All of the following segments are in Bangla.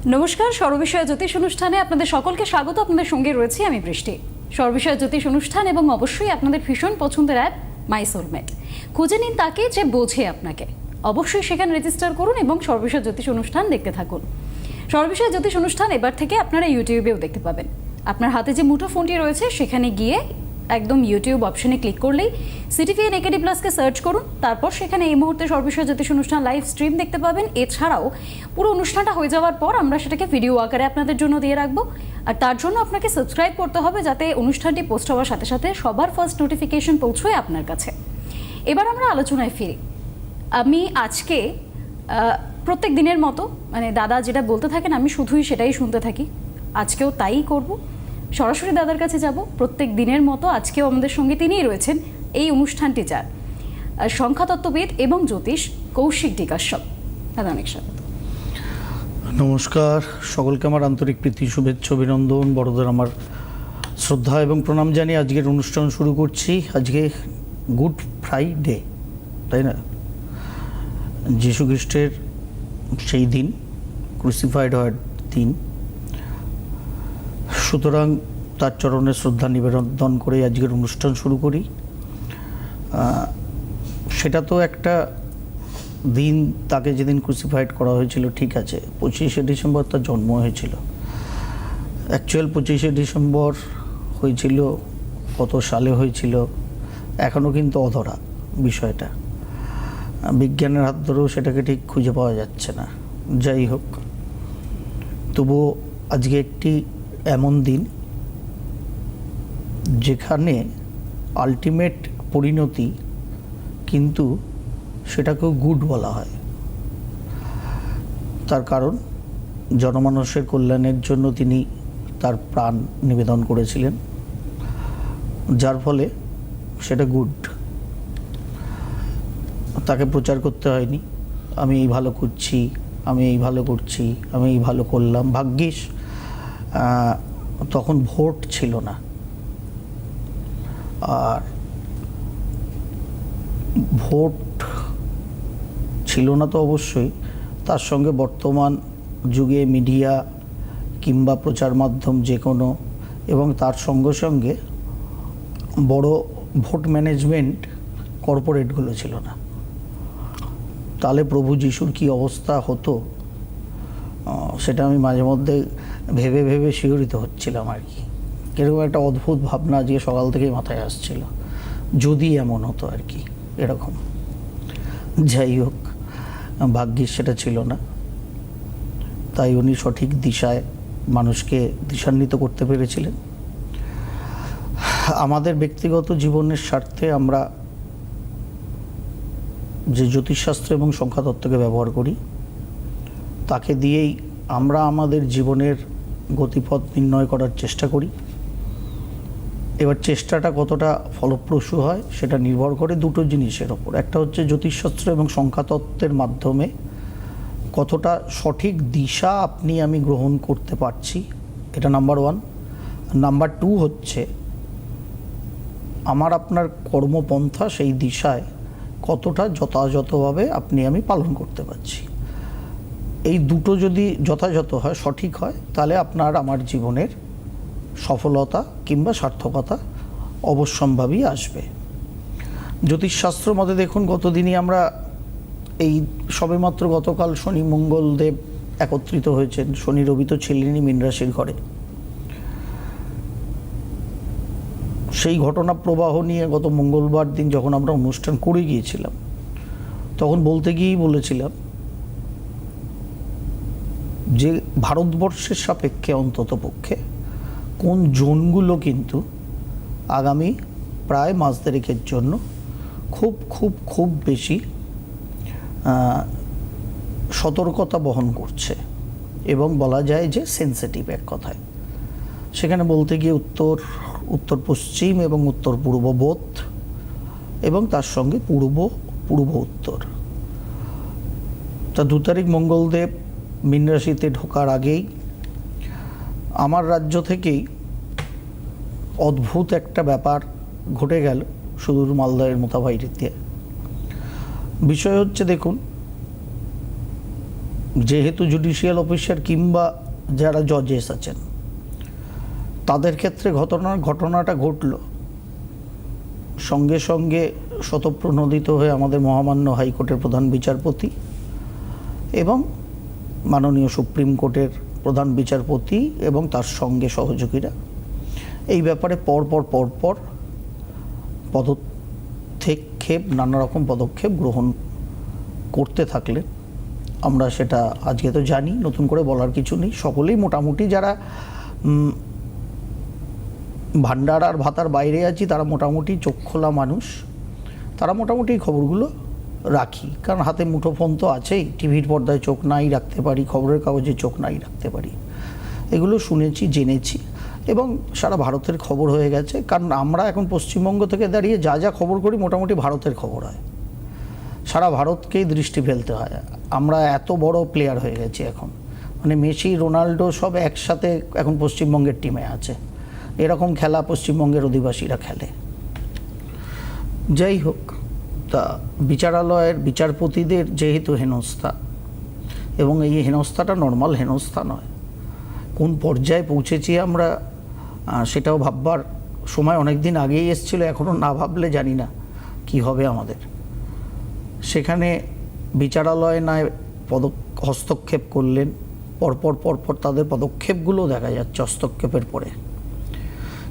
নমস্কার, সর্ববিষয় জ্যোতিষ অনুষ্ঠানে আপনাদের সকলকে স্বাগত। আপনাদের সঙ্গে রয়েছি আমি বৃষ্টি। সর্ববিষয় জ্যোতিষ অনুষ্ঠান এবং অবশ্যই আপনাদের ভীষণ পছন্দের অ্যাপ মাই সোলমেট। খুঁজে নিন তাকে যে বোঝে আপনাকে। অবশ্যই সেখানে রেজিস্টার করুন এবং সর্ববিষয় জ্যোতিষ অনুষ্ঠান দেখতে থাকুন। সর্ববিষয় জ্যোতিষ অনুষ্ঠান এবার থেকে আপনারা ইউটিউবেও দেখতে পাবেন। আপনার হাতে যে মুঠো ফোনটি রয়েছে সেখানে গিয়ে একদম ইউটিউব অপশনে ক্লিক করলেই সিটিভিএন একেডি প্লাসকে সার্চ করুন। তারপর সেখানে এই মুহূর্তে সর্ববিষয় জ্যোতিষ অনুষ্ঠান লাইভ স্ট্রিম দেখতে পাবেন। এছাড়াও পুরো অনুষ্ঠানটা হয়ে যাওয়ার পর আমরা সেটাকে ভিডিও আকারে আপনাদের জন্য দিয়ে রাখবো। আর তার জন্য আপনাকে সাবস্ক্রাইব করতে হবে, যাতে অনুষ্ঠানটি পোস্ট হওয়ার সাথে সাথে সবার ফার্স্ট নোটিফিকেশন পৌঁছয় আপনার কাছে। এবার আমরা আলোচনায় ফিরি। আমি আজকে প্রত্যেক দিনের মতো দাদা যেটা বলতে থাকেন আমি শুধুই সেটাই শুনতে থাকি। আজকেও তাই করব। সরাসরি দাদার কাছে যাব। প্রত্যেক দিনের মতো আজকেও আমাদের সঙ্গে তিনিই রয়েছেন এই অনুষ্ঠানটি যার সংখ্যাতত্ত্ববিদ এবং জ্যোতিষ কৌশিক ডি কাশ্যপ। দাদা অনেক স্বাগত। নমস্কার, সকলকে আমার আন্তরিক প্রীতি, শুভেচ্ছা, অভিনন্দন, বড়দের আমার শ্রদ্ধা এবং প্রণাম জানিয়ে আজকের অনুষ্ঠান শুরু করছি। আজকে গুড ফ্রাইডে, তাই না? যীশু খ্রিস্টের সেই দিন, ক্রুসিফাইড হওয়ার দিন। সুতরাং তার চরণে শ্রদ্ধা নিবেদন করে আজকের অনুষ্ঠান শুরু করি। সেটা তো একটা দিন, তাকে যেদিন ক্রুসিফাইড করা হয়েছিল, ঠিক আছে, 25শে ডিসেম্বর তার জন্ম হয়েছিল। অ্যাকচুয়াল 25শে ডিসেম্বর হয়েছিল কত সালে হয়েছিল এখনও কিন্তু অধরা বিষয়টা। বিজ্ঞানের হাত ধরেও সেটাকে ঠিক খুঁজে পাওয়া যাচ্ছে না। যাই হোক, তবুও আজকে একটি এমন দিন যেখানে আলটিমেট পরিণতি কিন্তু সেটাকেও গুড বলা হয়। তার কারণ জনমানুষের কল্যাণের জন্য তিনি তার প্রাণ নিবেদন করেছিলেন, যার ফলে সেটা গুড। তাকে প্রচার করতে হয়নি আমি এই ভালো করছি, আমি এই ভালো করছি, আমি এই ভালো করলাম। ভাগ্যিস তখন ভোট ছিল না। আর ভোট ছিল না তো অবশ্যই, তার সঙ্গে বর্তমান যুগে মিডিয়া কিংবা প্রচার মাধ্যম যে কোনো, এবং তার সঙ্গে সঙ্গে বড় ভোট ম্যানেজমেন্ট কর্পোরেটগুলো ছিল না। তাহলে প্রভু যিশুর কী অবস্থা হতো সেটা আমি মাঝে মধ্যে ভেবে ভেবে শিহরিত হচ্ছিলাম আর কি। এরকম একটা অদ্ভুত ভাবনা আজকে সকাল থেকেই মাথায় আসছিল, যদি এমন হতো আর কি, এরকম। যাই হোক, ভাগ্যিস সেটা ছিল না। তাই উনি সঠিক দিশায় মানুষকে দিশান্বিত করতে পেরেছিলেন। আমাদের ব্যক্তিগত জীবনের স্বার্থে আমরা যে জ্যোতিষশাস্ত্র এবং সংখ্যাতত্ত্বকে ব্যবহার করি, তাকে দিয়েই আমরা আমাদের জীবনের গতিপথ নির্ণয় করার চেষ্টা করি। এবার চেষ্টাটা কতটা ফলপ্রসূ হয় সেটা নির্ভর করে দুটো জিনিসের ওপর। একটা হচ্ছে জ্যোতিষশাস্ত্র এবং সংখ্যাতত্ত্বের মাধ্যমে কতটা সঠিক দিশা আপনি আমি গ্রহণ করতে পারছি, এটা নাম্বার ওয়ান। নাম্বার টু হচ্ছে আমার আপনার কর্মপন্থা সেই দিশায় কতটা যথাযথভাবে আপনি আমি পালন করতে পারছি। এই দুটো যদি যথাযথ হয়, সঠিক হয়, তাহলে আপনার আমার জীবনের সফলতা কিংবা সার্থকতা অবশ্যম্ভাবী আসবে। জ্যোতিষশাস্ত্র মতে দেখুন, গতদিনই আমরা এই সবেমাত্র গতকাল শনি মঙ্গলদেব একত্রিত হয়েছেন। শনি রবি তো ছিলেনই মীন রাশির ঘরে। সেই ঘটনা প্রবাহ নিয়ে গত মঙ্গলবার দিন যখন আমরা অনুষ্ঠান করে গিয়েছিলাম, তখন বলতে গিয়েই বলেছিলাম যে ভারতবর্ষের সাপেক্ষে অন্তত পক্ষে কোন জোনগুলো কিন্তু আগামী প্রায় মাস দেড়েকের জন্য খুব খুব খুব বেশি সতর্কতা বহন করছে এবং বলা যায় যে সেন্সিটিভ এক কথায়। সেখানে বলতে গিয়ে উত্তর পশ্চিম এবং উত্তর পূর্ববোধ এবং তার সঙ্গে পূর্ব উত্তর। তা 2 তারিখ মঙ্গলদেব মীন রাশিতে ঢোকার আগেই আমার রাজ্য থেকেই অদ্ভুত একটা ব্যাপার ঘটে গেল সুদূর মালদহের মোথাবাড়িতে। বিষয় হচ্ছে, দেখুন, যেহেতু জুডিশিয়াল অফিসার কিংবা যারা জজেস আছেন তাদের ক্ষেত্রে ঘটনাটা ঘটল, সঙ্গে সঙ্গে স্বতঃপ্রণোদিত হয়ে আমাদের মহামান্য হাইকোর্টের প্রধান বিচারপতি এবং মাননীয় সুপ্রিম কোর্টের প্রধান বিচারপতি এবং তার সঙ্গে সহযোগীরা এই ব্যাপারে পরপর পদক্ষেপ নানা রকম পদক্ষেপ গ্রহণ করতে থাকলেন। আমরা সেটা আজকে তো জানি, নতুন করে বলার কিছু নেই। সকলেই মোটামুটি যারা ভান্ডার আর ভাতার বাইরে আছি তারা মোটামুটি চোখ খোলা মানুষ, তারা মোটামুটি এই খবরগুলো রাখি, কারণ হাতে মুঠো ফোন তো আছেই, টিভির পর্দায় চোখ নাই রাখতে পারি, খবরের কাগজে চোখ নাই রাখতে পারি, এগুলো শুনেছি জেনেছি এবং সারা ভারতের খবর হয়ে গেছে। কারণ আমরা এখন পশ্চিমবঙ্গ থেকে দাঁড়িয়ে যা যা খবর করি মোটামুটি ভারতের খবর হয়, সারা ভারতকেই দৃষ্টি ফেলতে হয়। আমরা এত বড় প্লেয়ার হয়ে গেছি এখন, মানে মেসি রোনাল্ডো সব একসাথে এখন পশ্চিমবঙ্গের টিমে আছে, এরকম খেলা পশ্চিমবঙ্গের অধিবাসীরা খেলে। যাই হোক, তা বিচারালয়ের বিচারপতিদের যেহেতু হেনস্থা, এবং এই হেনস্থাটা নর্মাল হেনস্থা নয়, কোন পর্যায়ে পৌঁছেছি আমরা সেটাও ভাববার সময় অনেক দিন আগেই এসেছিল, এখনও না ভাবলে জানি না কি হবে আমাদের। সেখানে বিচারালয় নয় হস্তক্ষেপ করলেন, পরপর তাদের পদক্ষেপগুলো দেখা যাচ্ছে হস্তক্ষেপের পরে।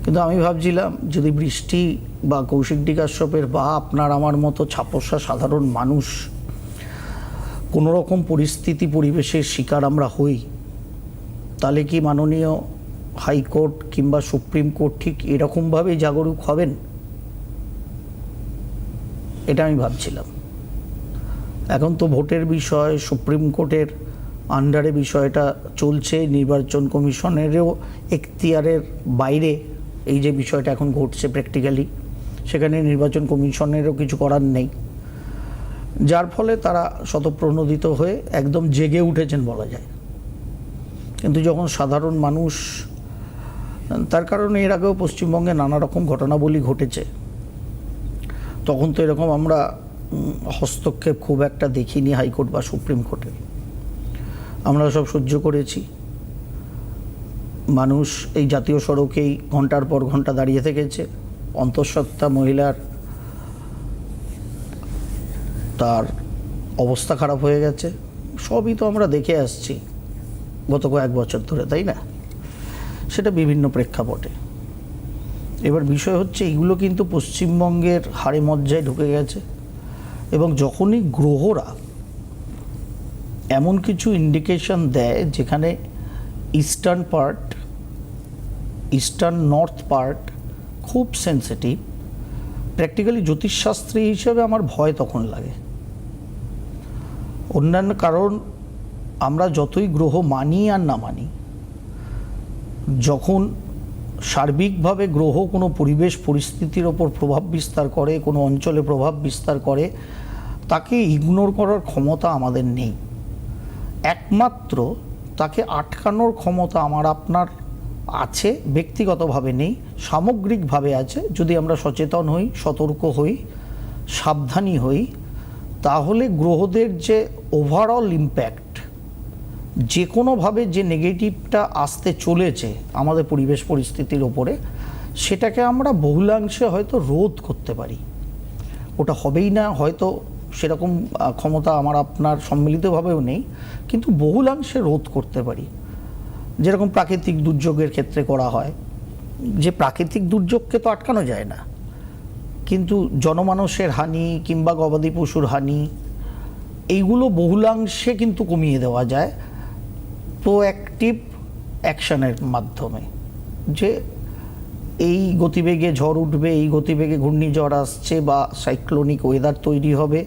কিন্তু আমি ভাবছিলাম যদি বৃষ্টি বা কৌশিক কাশ্যপের বা আপনার আমার মতো ছাপোষা সাধারণ মানুষ কোনো রকম পরিবেশের শিকার আমরা হই, তাহলে কি মাননীয় হাইকোর্ট কিংবা সুপ্রিম কোর্ট ঠিক এরকমভাবেই জাগরুক হবেন? এটা আমি ভাবছিলাম। এখন তো ভোটের বিষয়, সুপ্রিম কোর্টের আন্ডারে বিষয়টা চলছে, নির্বাচন কমিশনেরও এখতিয়ারের বাইরে এই যে বিষয়টা এখন ঘটছে প্র্যাকটিক্যালি, সেখানে নির্বাচন কমিশনেরও কিছু করার নেই, যার ফলে তারা স্বতঃপ্রণোদিত হয়ে একদম জেগে উঠেছেন বলা যায়। কিন্তু যখন সাধারণ মানুষ, তার কারণে এর আগেও পশ্চিমবঙ্গে নানা রকম ঘটনাবলী ঘটেছে, তখন তো এরকম আমরা হস্তক্ষেপ খুব একটা দেখিনি হাইকোর্ট বা সুপ্রিম কোর্টের, আমরা সব সহ্য করেছি। মানুষ এই জাতীয় সড়কেই ঘন্টার পর ঘন্টা দাঁড়িয়ে থেকেছে, অন্তঃসত্ত্বা মহিলার তার অবস্থা খারাপ হয়ে গেছে, সবই তো আমরা দেখে আসছি গত কয়েক বছর ধরে, তাই না? সেটা বিভিন্ন প্রেক্ষাপটে। এবার বিষয় হচ্ছে এইগুলো কিন্তু পশ্চিমবঙ্গের হাড়ে মজ্জায় ঢুকে গেছে, এবং যখনই গ্রহরা এমন কিছু ইন্ডিকেশন দেয় যেখানে ইস্টার্ন নর্থ পার্ট খুব সেন্সিটিভ, প্র্যাকটিক্যালি জ্যোতিষশাস্ত্রী হিসেবে আমার ভয় তখন লাগে। অন্যান্য কারণ আমরা যতই গ্রহ মানি আর না মানি, যখন সার্বিকভাবে গ্রহ কোনো পরিবেশ পরিস্থিতির ওপর প্রভাব বিস্তার করে, কোনো অঞ্চলে প্রভাব বিস্তার করে, তাকে ইগনোর করার ক্ষমতা আমাদের নেই। একমাত্র তাকে আটকানোর ক্ষমতা আমার আপনার আছে, ব্যক্তিগতভাবে নেই, সামগ্রিকভাবে আছে। যদি আমরা সচেতন হই, সতর্ক হই, সাবধানী হই, তাহলে গ্রহদের যে ওভারঅল ইম্প্যাক্ট, যে কোনোভাবে যে নেগেটিভটা আসতে চলেছে আমাদের পরিবেশ পরিস্থিতির ওপরে, সেটাকে আমরা বহুলাংশে হয়তো রোধ করতে পারি। ওটা হবেই না হয়তো, সেরকম ক্ষমতা আমার আপনার সম্মিলিতভাবেও নেই, কিন্তু বহুলাংশে রোধ করতে পারি। যেরকম প্রাকৃতিক দুর্যোগের ক্ষেত্রে করা হয়, যে প্রাকৃতিক দুর্যোগকে তো আটকানো যায় না, কিন্তু জনমানসের হানি কিংবা গবাদি পশুর হানি, এইগুলো বহুলাংশে কিন্তু কমিয়ে দেওয়া যায় প্রোঅ্যাক্টিভ অ্যাকশনের মাধ্যমে। যে এই গতিবেগে ঝড় উঠবে, এই গতিবেগে ঘূর্ণিঝড় আসছে বা সাইক্লোনিক ওয়েদার তৈরি হবে,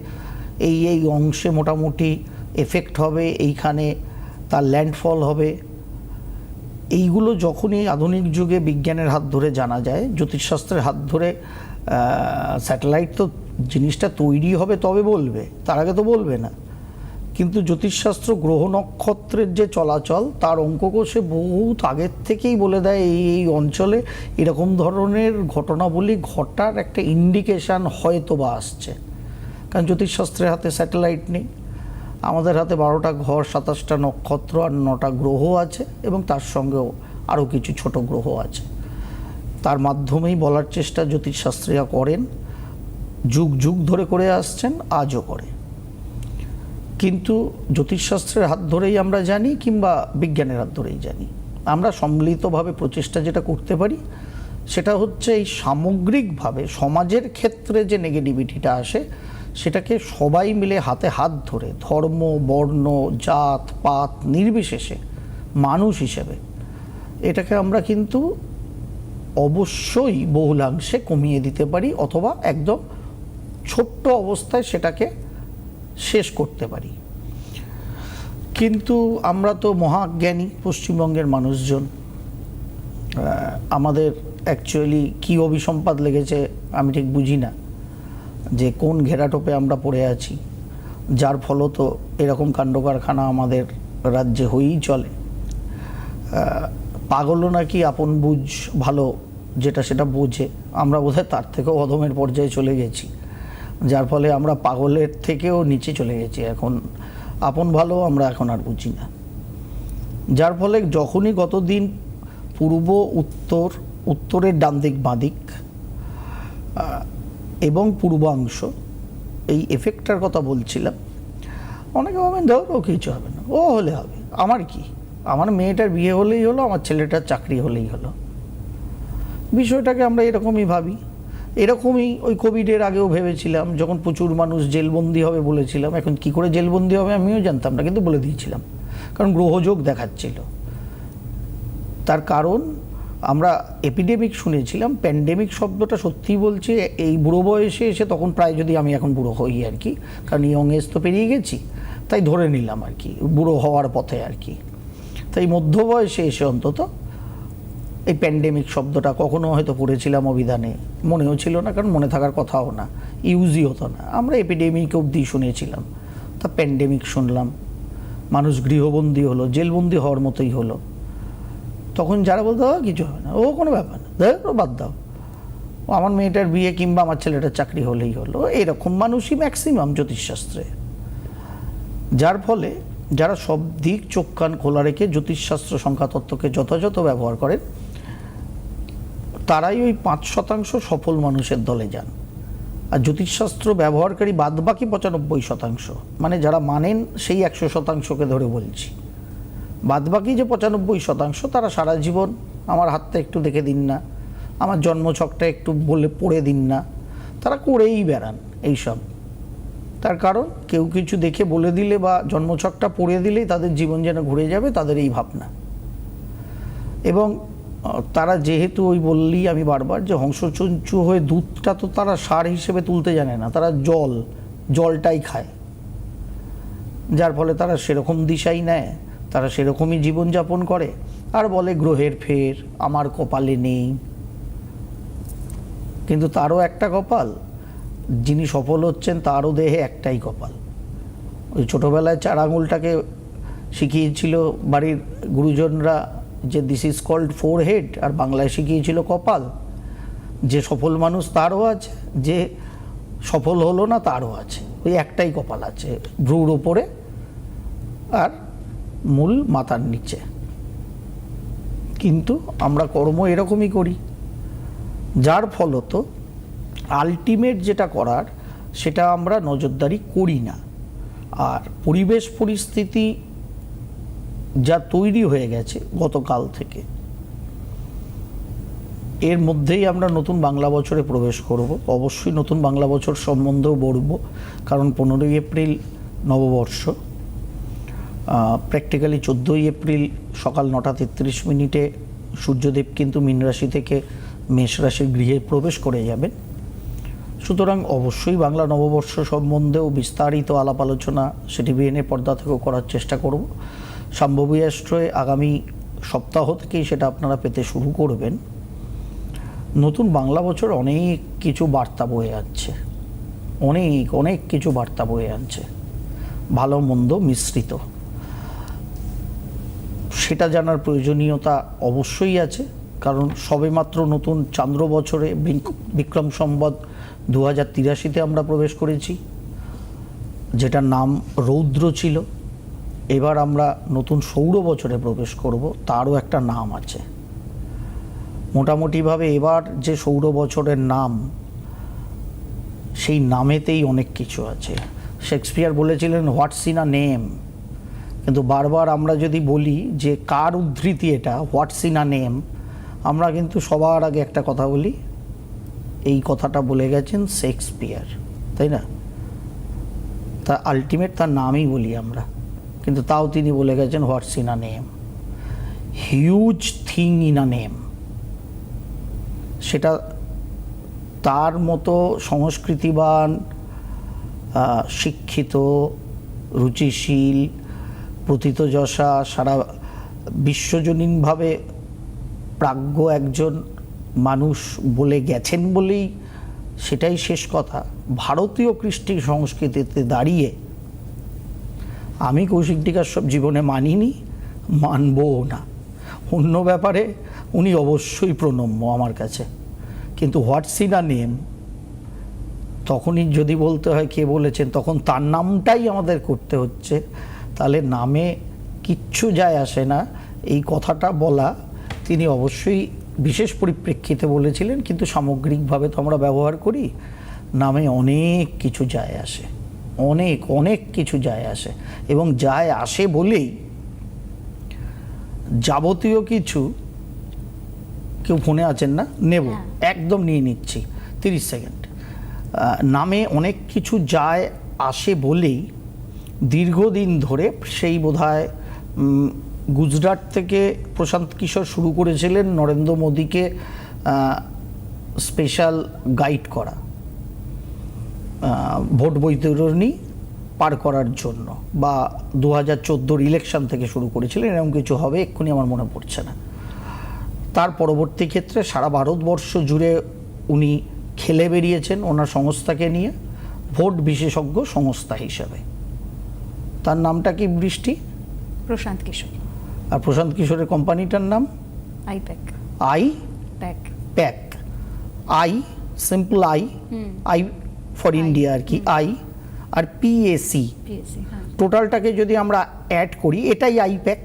এই অংশে মোটামুটি এফেক্ট হবে, এইখানে তার ল্যান্ডফল হবে, এইগুলো যখনই আধুনিক যুগে বিজ্ঞানের হাত ধরে জানা যায়, জ্যোতিষশাস্ত্রের হাত ধরে, স্যাটেলাইট তো জিনিসটা তৈরি হবে তবে বলবে, তার আগে তো বলবে না। কিন্তু জ্যোতিষশাস্ত্র গ্রহ নক্ষত্রের যে চলাচল, তার অঙ্ককোষে বহুত আগের থেকেই বলে দেয় এই অঞ্চলে এরকম ধরনের ঘটনাবলী ঘটার একটা ইন্ডিকেশান হয়তো বা আসছে, কারণ জ্যোতিষশাস্ত্রের হাতে স্যাটেলাইট নেই। আমাদের হাতে 12টা ঘর, 27টা নক্ষত্র আর 9টা গ্রহ আছে, এবং তার সঙ্গেও আরও কিছু ছোট গ্রহ আছে। তার মাধ্যমেই বলার চেষ্টা জ্যোতিষশাস্ত্রীরা করেন, যুগ যুগ ধরে করে আসছেন, আজও করে। কিন্তু জ্যোতিষশাস্ত্রের হাত ধরেই আমরা জানি, কিংবা বিজ্ঞানের হাত ধরেই জানি, আমরা সম্মিলিতভাবে প্রচেষ্টা যেটা করতে পারি সেটা হচ্ছে এই সামগ্রিকভাবে সমাজের ক্ষেত্রে যে নেগেটিভিটিটা আসে সেটাকে সবাই মিলে হাতে হাত ধরে, ধর্ম, বর্ণ, জাত পাত নির্বিশেষে মানুষ হিসেবে এটাকে আমরা কিন্তু অবশ্যই বহুলাংশে কমিয়ে দিতে পারি, অথবা একদম ছোট্ট অবস্থায় সেটাকে শেষ করতে পারি। কিন্তু আমরা তো মহাজ্ঞানী পশ্চিমবঙ্গের মানুষজন, আমাদের অ্যাকচুয়ালি কী অভিসম্পাদ লেগেছে আমি ঠিক বুঝি না, যে কোন ঘেরাটোপে আমরা পড়ে আছি, যার ফলত এরকম কাণ্ডকারখানা আমাদের রাজ্যে হয়েই চলে। পাগলও নাকি আপন বুঝ ভালো, যেটা সেটা বোঝে, আমরা বোধহয় তার থেকেও অধমের পর্যায়ে চলে গেছি, যার ফলে আমরা পাগলের থেকেও নিচে চলে গেছি। এখন আপন ভালো আমরা এখন আর বুঝি না, যার ফলে যখনই গতদিন পূর্ব উত্তর, উত্তরের ডান দিক বাঁ দিক এবং পূর্বাংশ এই এফেক্টটার কথা বলছিলাম, অনেকে ভাবেন ধর ও কিছু হবে না, ও হলে হবে, আমার কি, আমার মেয়েটার বিয়ে হলেই হলো, আমার ছেলেটার চাকরি হলেই হলো। বিষয়টাকে আমরা এরকমই ভাবি। এরকমই ওই কোভিডের আগেও ভেবেছিলাম, যখন প্রচুর মানুষ জেলবন্দি হবে বলেছিলাম। এখন কি করে জেলবন্দি হবে আমিও জানতাম না, কিন্তু বলে দিয়েছিলাম, কারণ গ্রহযোগ দেখাচ্ছিল। তার কারণ আমরা এপিডেমিক শুনেছিলাম, প্যান্ডেমিক শব্দটা সত্যিই বলছি এই বুড়ো বয়সে এসে, তখন প্রায় যদি আমি এখন বুড়ো হই আর কি, কারণ ইয়ং এজ তো পেরিয়ে গেছি, তাই ধরে নিলাম আর কি, বুড়ো হওয়ার পথে আর কি। তাই মধ্য বয়সে এসে অন্তত এই প্যান্ডেমিক শব্দটা কখনো হয়তো পড়েছিলাম অভিধানে, মনেও ছিল না, কারণ মনে থাকার কথাও না, ইউজই হতো না। আমরা এপিডেমিক অবধি শুনেছিলাম, তা প্যান্ডেমিক শুনলাম, মানুষ গৃহবন্দী হলো, জেলবন্দি হওয়ার মতোই হলো। তখন যারা বলতো কিছু হবে না, ও কোনো ব্যাপার না, দেখো বাদ দাও, আমার মেয়েটার বিয়ে কিংবা আমার ছেলেটার চাকরি হলেই হলো, এরকম মানুষই ম্যাক্সিমাম জ্যোতিষশাস্ত্রে। যার ফলে যারা সব দিক চোখ কান খোলা রেখে জ্যোতিষশাস্ত্র সংখ্যাতত্ত্বকে যথাযথ ব্যবহার করেন, তারাই ওই 5% সফল মানুষের দলে যান। আর জ্যোতিষশাস্ত্র ব্যবহারকারী বাদবাকি 95%, মানে যারা মানেন সেই 100%কে ধরে বলছি, বাদবাকি যে 95% তারা সারা জীবন আমার হাতটা একটু দেখে দিন না, আমার জন্মছকটা একটু বলে পড়ে দিন না, তারা করেই বেড়ান এইসব। তার কারণ কেউ কিছু দেখে বলে দিলে বা জন্মছকটা পড়ে দিলেই তাদের জীবন যেন ঘুরে যাবে, তাদের এই ভাবনা। এবং তারা যেহেতু ওই বললেই আমি বারবার, যে হংসচঞ্চু হয়ে দুধটা তো তারা সার হিসেবে তুলতে জানে না, তারা জলটাই খায়, যার ফলে তারা সেরকম দিশাই নেয়, তারা সেরকমই জীবনযাপন করে, আর বলে গ্রহের ফের আমার কপালে নেই। কিন্তু তারও একটা কপাল, যিনি সফল হচ্ছেন তারও দেহে একটাই কপাল। ওই ছোটোবেলায় 4 আঙুলটাকে শিখিয়েছিল বাড়ির গুরুজনরা, যে দিস ইজ কল্ড 4 হেড, আর বাংলায় শিখিয়েছিল কপাল। যে সফল মানুষ তারও আছে, যে সফল হলো না তারও আছে, ওই একটাই কপাল আছে, ভ্রুর ওপরে আর মূল মাথার নিচে। কিন্তু আমরা কর্ম এরকমই করি, যার ফলত আলটিমেট যেটা করার সেটা আমরা নজরদারি করি না। আর পরিবেশ পরিস্থিতি যা তৈরি হয়ে গেছে গতকাল থেকে, এর মধ্যেই আমরা নতুন বাংলা বছরে প্রবেশ করব। অবশ্যই নতুন বাংলা বছর সম্বন্ধেও বলব, কারণ 15ই এপ্রিল নববর্ষ, প্র্যাকটিক্যালি 14ই এপ্রিল সকাল 9:33 সূর্যদেব কিন্তু মীন রাশি থেকে মেষ রাশির গৃহে প্রবেশ করে যাবেন। সুতরাং অবশ্যই বাংলা নববর্ষ সম্বন্ধেও বিস্তারিত আলাপ আলোচনা সিটিভিএনের পর্দা থেকেও করার চেষ্টা করব। শাম্ভবী অ্যাস্ট্রোয় আগামী সপ্তাহ থেকেই সেটা আপনারা পেতে শুরু করবেন। নতুন বাংলা বছর অনেক কিছু বার্তা বয়ে আনছে, অনেক কিছু বার্তা বয়ে আনছে, ভালো মন্দ মিশ্রিত। সেটা জানার প্রয়োজনীয়তা অবশ্যই আছে, কারণ সবেমাত্র নতুন চান্দ্র বছরে বিক্রম সম্বৎ 2083-তে আমরা প্রবেশ করেছি। যেটার নাম রৌদ্র ছিল। এবার আমরা নতুন সৌর বছরে প্রবেশ করব, তারও একটা নাম আছে। মোটামুটিভাবে এবার যে সৌর বছরের নাম, সেই নামেতেই অনেক কিছু আছে। শেক্সপিয়ার বলেছিলেন হোয়াটস ইন আ নেম, কিন্তু বারবার আমরা যদি বলি যে কার উদ্ধৃতি এটা, হোয়াটস ইন আ নেম, আমরা কিন্তু সবার আগে একটা কথা বলি, এই কথাটা বলে গেছেন শেক্সপিয়ার, তাই না? তা আলটিমেট তার নামই বলি আমরা, কিন্তু তাও তিনি বলে গেছেন হোয়াটস in a name, huge thing in a name. সেটা তার মতো সংস্কৃতিবান, শিক্ষিত, রুচিশীল, প্রথিতযশা, সারা বিশ্বজনীনভাবে প্রাজ্ঞ একজন মানুষ বলে গেছেন বলেই সেটাই শেষ কথা। ভারতীয় কৃষ্টি সংস্কৃতিতে দাঁড়িয়ে আমি কৌশিক সব জীবনে মানিনি, মানবও না। অন্য ব্যাপারে উনি অবশ্যই প্রণম্য আমার কাছে, কিন্তু হোয়াটস ইন আ নেম তখনই যদি বলতে হয় কে বলেছেন, তখন তার নামটাই আমাদের করতে হচ্ছে। তাহলে নামে কিচ্ছু যায় আসে না, এই কথাটা বলা তিনি অবশ্যই বিশেষ পরিপ্রেক্ষিতে বলেছিলেন, কিন্তু সামগ্রিকভাবে তো আমরা ব্যবহার করি। নামে অনেক কিছু যায় আসে, অনেক অনেক কিছু যায় আসে, এবং যায় আসে বলেই যাবতীয় কিছু, কেউ ফোনে আছেন না, নেব, একদম নিয়ে নিচ্ছি 30 সেকেন্ড। নামে অনেক কিছু যায় আসে বলেই দীর্ঘদিন ধরে, সেই বোধহয় গুজরাট থেকে প্রশান্ত কিশোর শুরু করেছিলেন নরেন্দ্র মোদীকে স্পেশাল গাইড করা, ভোট বৈতরণী পার করার জন্য, বা 2014 ইলেকশন থেকে শুরু করেছিলেন, এরকম কিছু হবে, এক্ষুনি আমার মনে পড়ছে না। তার পরবর্তী ক্ষেত্রে সারা ভারতবর্ষ জুড়ে উনি খেলে বেরিয়েছেন ওনার সংস্থাকে নিয়ে, ভোট বিশেষজ্ঞ সংস্থা হিসাবে। তার নামটা কি বৃষ্টি? প্রশান্ত কিশোর। আর প্রশান্ত কিশোরের কোম্পানিটার নাম IPAC. I PAC. PAC, I simple I, I for India আর কি, আই আর পিএসি, হ্যাঁ। টোটালটাকে যদি আমরা অ্যাড করি এটাই আইপ্যাক।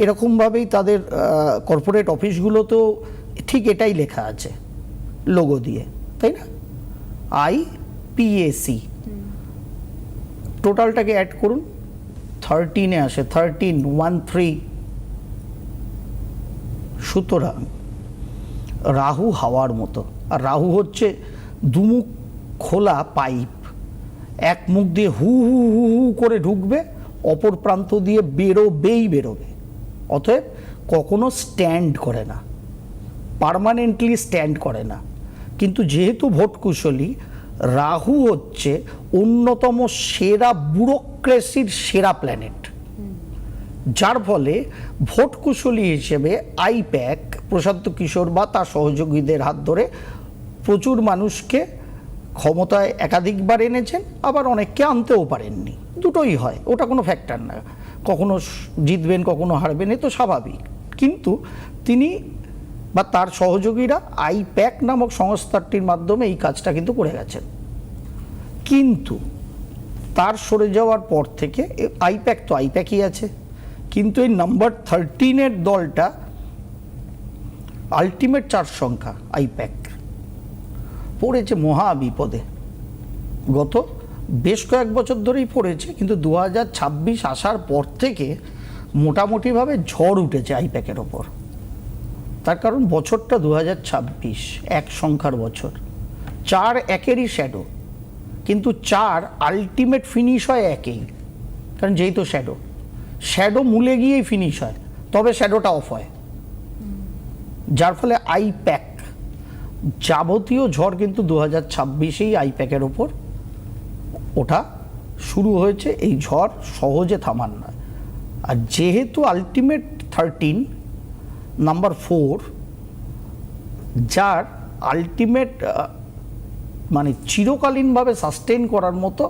এরকমভাবেই তাদের কর্পোরেট অফিসগুলোতেও ঠিক এটাই লেখা আছে লোগো দিয়ে, তাই না? আই পিএসি, টোটালটাকে অ্যাড করুন, 13 আসে, 13 সুতরাং রাহু হাওয়ার মতো, আর রাহু হচ্ছে দুমুখ খোলা পাইপ, এক মুখ দিয়ে হু হু হু হু করে ঢুকবে, অপর প্রান্ত দিয়ে বেরোবে। অতএব কখনো স্ট্যান্ড করে না, পার্মানেন্টলি স্ট্যান্ড করে না। কিন্তু যেহেতু ভোট কুশলী, রাহু হচ্ছে অন্যতম সেরা ব্যুরোক্রেসির সেরা প্ল্যানেট, যার ফলে ভোট কুশলী হিসেবে আইপ্যাক প্রশান্ত কিশোর বা তার সহযোগীদের হাত ধরে প্রচুর মানুষকে ক্ষমতায় একাধিকবার এনেছেন, আবার অনেককে আনতেও পারেননি, দুটোই হয়, ওটা কোনো ফ্যাক্টর না। কখনো জিতবেন, কখনো হারবেন, এ তো স্বাভাবিক। কিন্তু তিনি বা তার সহযোগীরা আইপ্যাক নামক সংস্থাটির মাধ্যমে এই কাজটা কিন্তু করে গেছেন। কিন্তু তার সরে যাওয়ার পর থেকে আইপ্যাক তো আইপ্যাকই আছে, কিন্তু এই নাম্বার 13 দলটা আলটিমেট 4 সংখ্যা আইপ্যাক পড়েছে মহা বিপদে। গত বেশ কয়েক বছর ধরেই পড়েছে, কিন্তু 2026 আসার পর থেকে মোটামুটিভাবে ঝড় উঠেছে আইপ্যাকের ওপর। তার কারণ বছরটা 2026, 1 সংখ্যার বছর, 4 একেরই শ্যাডো, কিন্তু 4 আলটিমেট ফিনিশ হয় একেই, কারণ যেহেতু শ্যাডো মূলে গিয়েই ফিনিশ হয়, তবে শ্যাডোটা অফ হয়, যার ফলে আইপ্যাক যাবতীয় ঝড় কিন্তু 2026-এই আইপ্যাকের ওপর ওঠা শুরু হয়েছে। এই ঝড় সহজে থামার নয়। আর যেহেতু আলটিমেট 13 নাম্বার 4, যার আলটিমেট মানে চিরকালীনভাবে সাস্টেন করার মতো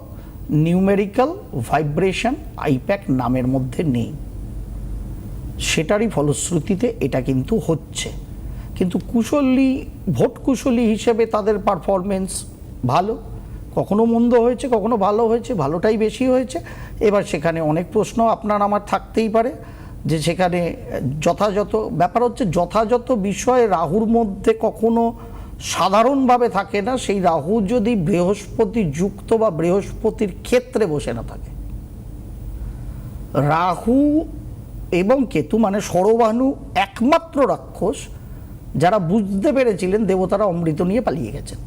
নিউমেরিক্যাল ভাইব্রেশন আইপ্যাক নামের মধ্যে নেই, সেটারই ফলশ্রুতিতে এটা কিন্তু হচ্ছে। কিন্তু কুশলী, ভোট কুশলী হিসেবে তাদের পারফরমেন্স ভালো, কখনো মন্দ হয়েছে, কখনো ভালো হয়েছে, ভালোটাই বেশি হয়েছে। এবার সেখানে অনেক প্রশ্ন আপনার আমার থাকতেই পারে, যে সেখানে যথাযথ ব্যাপার হচ্ছে, যথাযথ বিষয় রাহুর মধ্যে কখনো সাধারণভাবে থাকে না। সেই রাহু যদি বৃহস্পতি যুক্ত বা বৃহস্পতির ক্ষেত্রে বসে না থাকে, রাহু এবং কেতু মানে ষড়বাহু একমাত্র রাক্ষস যারা বুঝতে পেরেছিলেন দেবতারা অমৃত নিয়ে পালিয়ে গেছেন।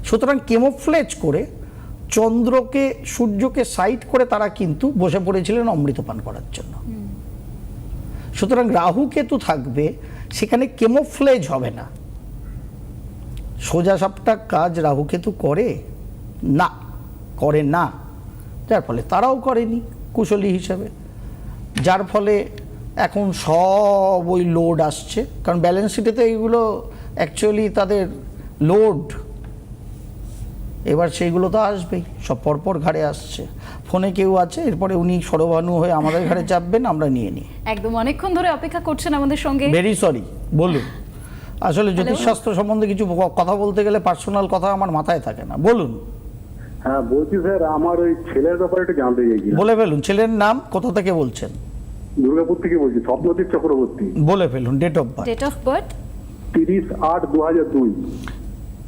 সুতরাং কেমোফ্লেজ করে চন্দ্রকে সূর্যকে সাইড করে তারা কিন্তু বসে পড়েছিলেন অমৃত পান করার জন্য। সুতরাং রাহু কেতু থাকবে, সেখানে কেমোফ্লেজ হবে না। সোজা সাপটা কাজ রাহু কেতু করে না, যার ফলে তারাও করেনি কুশলী হিসাবে, যার ফলে এখন সব ওই লোড আসছে। কারণ ব্যালেন্স শিটেতে এইগুলো অ্যাকচুয়ালি তাদের লোড, এবার সেইগুলো তো আসবেই, সব পরপর ঘাড়ে আসছে। ফোনে কেউ আছে, এরপরে উনি ষড়বাহু হয়ে আমাদের ঘাড়ে চাপবেন, আমরা নিয়ে নিই। একদম, অনেকক্ষণ ধরে অপেক্ষা করছেন আমাদের সঙ্গে। ভেরি সরি, বলুন। আসলে জ্যোতিষশাস্ত্র সম্বন্ধে কিছু কথা বলতে গেলে পার্সোনাল কথা আমার মাথায় থাকে না, বলুন। হ্যাঁ বলছি স্যার, আমার ওই ছেলের ব্যাপারে একটু জানতে চাইছি। বলে ফেলুন, ছেলের নাম, কোথা থেকে বলছেন? দুর্গাপুর থেকে বলছি, স্বপ্নদীপ চক্রবর্তী। বলে ফেলুন। Date of birth? Date of birth 30/8/2002।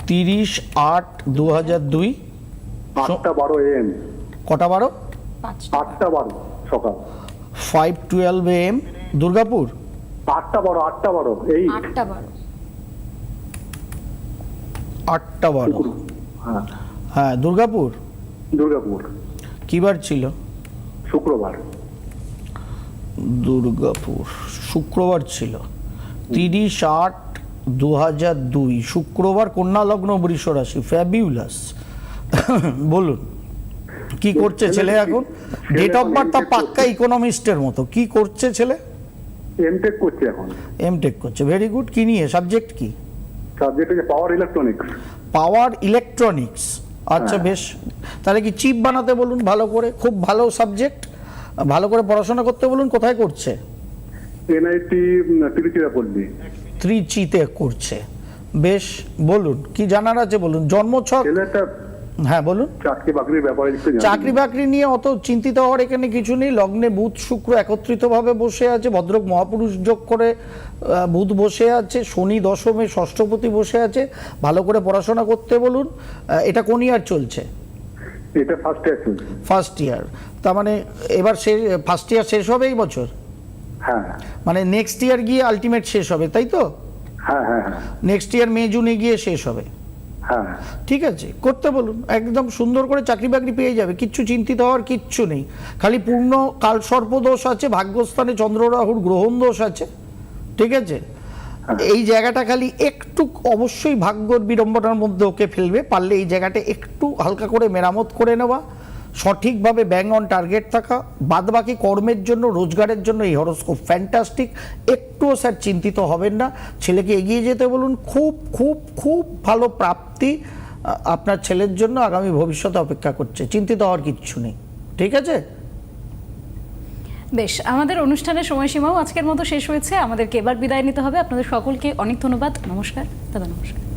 30/8/2002। 8:12 AM। কটা 12? 8:12 সকাল। 5:12 AM, দুর্গাপুর। 8:12 এই 8:12। 8:12। হ্যাঁ হ্যাঁ, দুর্গাপুর। কি বার ছিল? শুক্রবার। দুর্গাপুর শুক্রবার ছিল। 30/8/2002 শুক্রবার, কন্যা লগ্ন, বৃষ রাশি। ফ্যাবিউলাস। বলুন, কি করছে ছেলে এখন? ডেট অফ বার্থ পাক্কা ইকোনমিস্টের মতো। কি করছে ছেলে? এমটেক করছে এখন। এমটেক করছে, ভেরি গুড। কি নিয়ে, সাবজেক্ট কি? সাবজেক্ট হচ্ছে পাওয়ার ইলেকট্রনিক্স। পাওয়ার ইলেকট্রনিক্স, আচ্ছা বেশ। তাহলে কি চিপ বানাতে বলুন ভালো করে, খুব ভালো সাবজেক্ট, ভালো করে পড়াশোনা করতে বলুন। কোথায় করছে? এনআইটি তিরুচিরাপল্লী। ত্রিচিতে করছে, বেশ। বলুন কি জানার আছে বলুন। জন্মছক? ছেলেটা হ্যাঁ বলুন। চাকরি বাকরির ব্যাপারে একটু জানতে। চাকরি বাকরি নিয়ে অত চিন্তিত হওয়ার এখানে কিছু নেই। লগ্নে বুধ শুক্র একত্রিতভাবে বসে আছে, ভদ্রক মহাপুরুষ যোগ করে বুধ বসে আছে, শনি দশমে ষষ্ঠপতি বসে আছে। ভালো করে পড়াশোনা করতে বলুন। এটা কোন ইয়ার চলছে? এটা ফার্স্ট ইয়ার চলছে। ফার্স্ট ইয়ার, তার মানে এবার ফার্স্ট ইয়ার শেষ হবে এই বছর, হ্যাঁ মানে নেক্সট ইয়ার গিয়ে আলটিমেট শেষ হবে, তাই তো? হ্যাঁ হ্যাঁ হ্যাঁ নেক্সট ইয়ার মে জুনে গিয়ে শেষ হবে। হ্যাঁ। ঠিক আছে, করতে বলুন। একদম সুন্দর করে চাকরি বাকরি পেয়ে যাবে, কিচ্ছু চিন্তিত হওয়ার কিচ্ছু নেই। খালি পূর্ণ কাল সর্প দোষ আছে, ভাগ্যস্থানে চন্দ্র রাহুর গ্রহণ দোষ আছে। ঠিক আছে, এই জায়গাটা খালি একটু অবশ্যই ভাগ্যর বিড়ম্বনার মধ্যে ওকে ফেলবে। পারলে এই জায়গাটা একটু হালকা করে মেরামত করে নেওয়া, সঠিকভাবে ব্যাং অন টার্গেট থাকা, বাদবাকি কর্মের জন্য, রোজগারের জন্য এই হরোস্কোপ ফ্যান্টাস্টিক। একটুও স্যার চিন্তিত হবেন না, ছেলেকে এগিয়ে যেতে বলুন। খুব খুব খুব ভালো প্রাপ্তি আপনার ছেলের জন্য আগামী ভবিষ্যতে অপেক্ষা করছে, চিন্তিত হওয়ার কিচ্ছু নেই। ঠিক আছে, বেশ। আমাদের অনুষ্ঠানের সময়সীমাও আজকের মতো শেষ হয়েছে, আমাদেরকে এবার বিদায় নিতে হবে। আপনাদের সকলকে অনেক ধন্যবাদ। নমস্কার দাদা। নমস্কার।